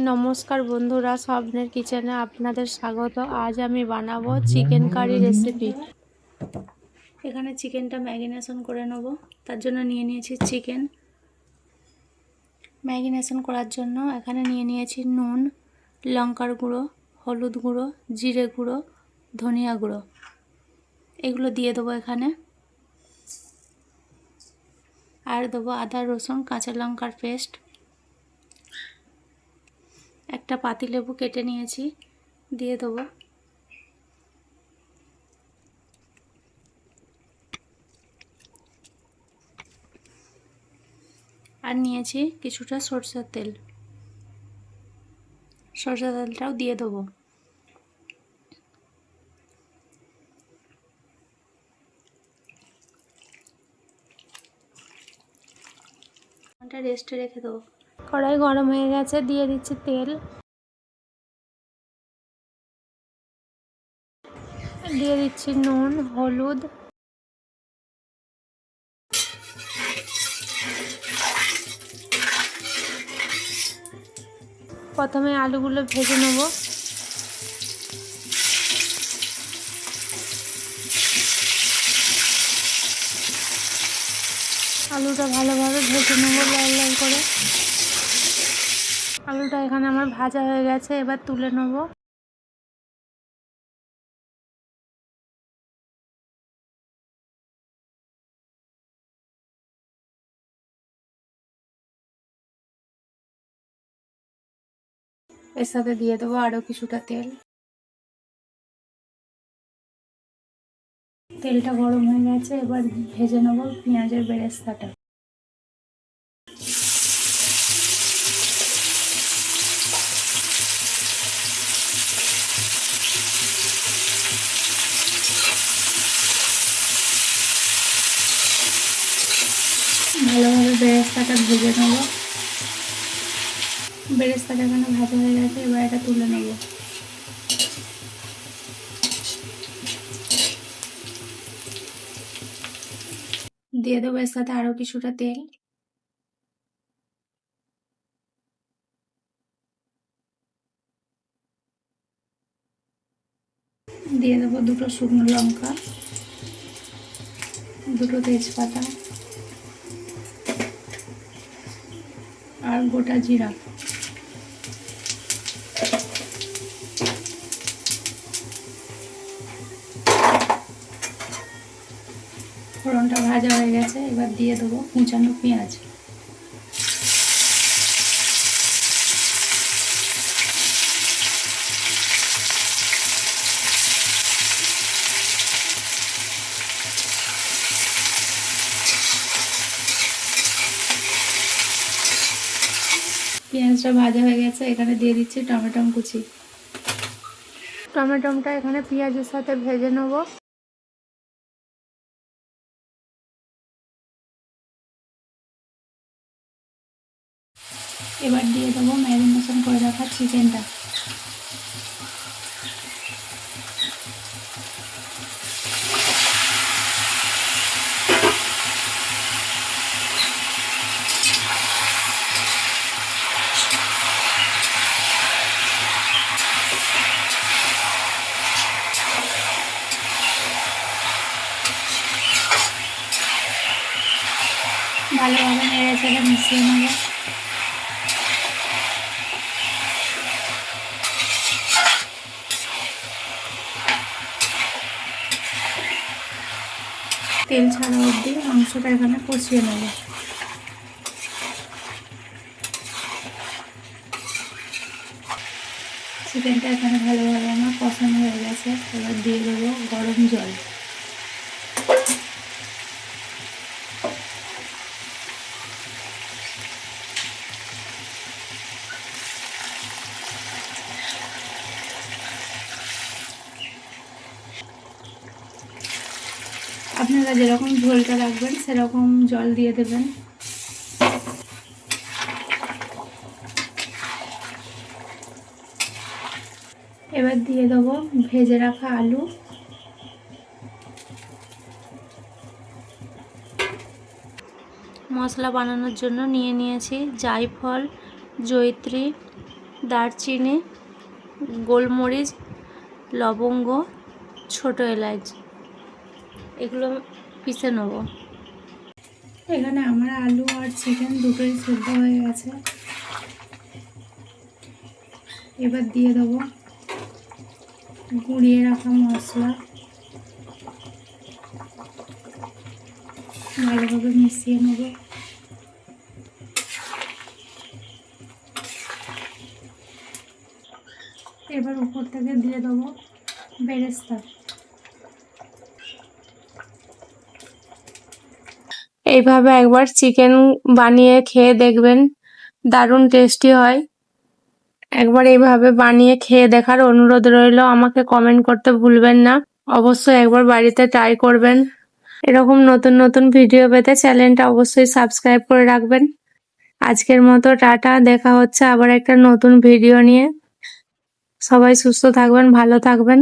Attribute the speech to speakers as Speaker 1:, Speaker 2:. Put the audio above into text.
Speaker 1: নমস্কার বন্ধুরা, স্বপ্নের কিচেনে আপনাদের স্বাগত। আজ আমি বানাবো চিকেন কারি রেসিপি। এখানে চিকেনটা ম্যারিনেশন করে নেব। তার জন্য নিয়ে নিয়েছি চিকেন। ম্যারিনেশন করার জন্য এখানে নিয়ে নিয়েছি নুন, লঙ্কার গুঁড়ো, হলুদ গুঁড়ো, জিরে গুঁড়ো, ধনিয়া গুঁড়ো। এগুলো দিয়ে দেবো এখানে। আর দেবো আদা, রসুন, কাঁচা লঙ্কার পেস্ট। একটা পাতিলেবু কেটে নিয়েছি, দিয়ে দেবো। আর নিয়েছি কিছুটা সরষের তেল, সরষের তেলটাও দিয়ে দেবো। ঘন্টা রেস্টে রেখে দেবো। কড়াই গরম হয়ে গেছে, দিয়ে দিচ্ছি তেল, দিয়ে দিচ্ছি নুন, হলুদ, প্রথমে আলুগুলো ভেজে নেব। আলুটা ভালোভাবে ভেজে নেব লাল লাল করে। আলুটা এখানে আমার ভাজা হয়ে গেছে, এবার তুলে নেব। এর সাথে দিয়ে দেবো আরও কিছুটা তেল। তেলটা গরম হয়ে গেছে, এবার ভেজে নেব পেঁয়াজের বেরেস্তাটা। ভালোভাবে বেরেস্তাটা ভেজে নেব। বেরেস্তাটা এখানে ভাজা হয়ে গেছে, এবার এটা তুলে নেব। দিয়ে দেবো এর সাথে আরও কিছুটা তেল। দিয়ে দেবো দুটো শুকনো লঙ্কা, দুটো তেজপাতা আর গোটা জিরা। ফোড়নটা ভাজা হয়ে গেছে, এবার দিয়ে দেবো কুচানো পেঁয়াজ। পেঁয়াজটা ভাজা হয়ে গেছে, এখানে দিয়ে দিচ্ছি টমেটো কুচি। টমেটোটা এখানে পেঁয়াজের সাথে ভেজে নেব। এবার দিয়ে দেবো ম্যারিনেশন করে রাখা চিকেনটা। ভালোভাবে নেড়ে চেড়ে মিশিয়ে নেব। তেল ছাড়া অবধি মাংসটা এখানে কষিয়ে নেব। চিকেনটা এখানে ভালোভাবে আমার কষানো হয়ে গেছে, এবার দিয়ে দেবো গরম জল। আপনারা যেরকম ঝোলটা রাখবেন সেরকম জল দিয়ে দেবেন। এবার দিয়ে দেবো ভেজে রাখা আলু। মশলা বানানোর জন্য নিয়ে নিয়েছি জায়ফল, জয়িত্রী, দারচিনি, গোলমরিচ, লবঙ্গ, ছোট এলাচ, এগুলো পিষে নেব। এখানে আমার আলু আর চিকেন দুটোই সেদ্ধ হয়ে গেছে। এবার দিয়ে দেবো গুঁড়িয়ে রাখা মশলা, ভালোভাবে মিশিয়ে নেব। এবার উপর থেকে দিয়ে দেবো বেরেস্তা। এইভাবে একবার চিকেন বানিয়ে খেয়ে দেখবেন, দারুণ টেস্টি হয়। একবার এইভাবে বানিয়ে খেয়ে দেখার অনুরোধ রইল। আমাকে কমেন্ট করতে ভুলবেন না। অবশ্যই একবার বাড়িতে ট্রাই করবেন। এরকম নতুন নতুন ভিডিও পেতে চ্যানেলটা অবশ্যই সাবস্ক্রাইব করে রাখবেন। আজকের মতো টাটা, দেখা হচ্ছে আবার একটা নতুন ভিডিও নিয়ে। সবাই সুস্থ থাকবেন, ভালো থাকবেন।